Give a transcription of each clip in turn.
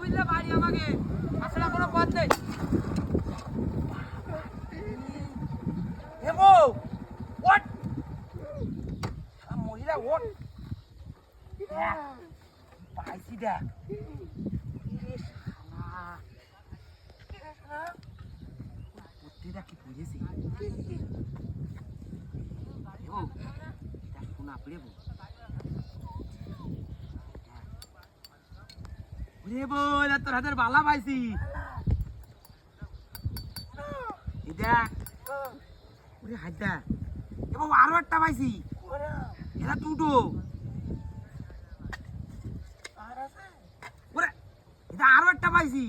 বুঝলে বাড়ি আমাকে আসলে কোনো পথ নেই। হেবো ওট মহিলা ওট দেখ পাইছি দেখ প্রত্যেকটা কি বুঝেছি শোনা পড়ে বল তোর হাতের বালা পাইছি দেখ ওরে হাইদা এবং আরো একটা পাইছি এটা দুটো ওরে এটা আরো একটা পাইছি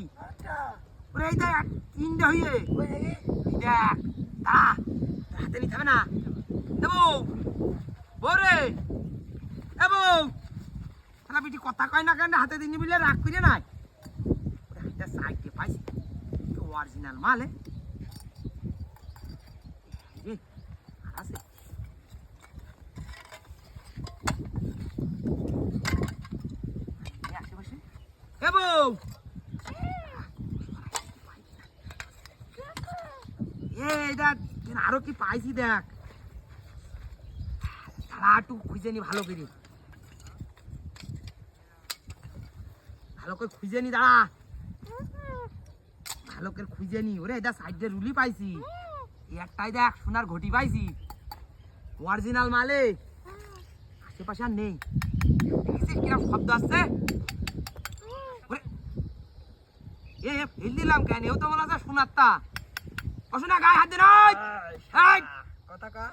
ওরে এই দেখ তিনটে হইয়ে দেখ তা হাতে নিতে হবে না দেবো বরে দেবো তাহলে বিটি কথা কয় না কেন হাতে দিন মিলে রাগ করে নাই হাতে সাইডে পাইছি অরিজিনাল মাল আছে আশেপাশে দেবো এই দেখ আরো কি পাইছি দেখ তারা একটু খুঁজে নি ভালো করে খুঁজে নি দাঁড়া ভালো করে খুঁজে নি ওরে এটা সাইডে রুলি পাইছি একটাই দেখ সোনার ঘটি পাইছি অরিজিনাল মালে আশেপাশে আর নেই কিরকম শব্দ আসছে এ ফেল দিলাম কেন এও তো মনে হচ্ছে সোনার তা অশোনা গায়ে হাত দে কথা কা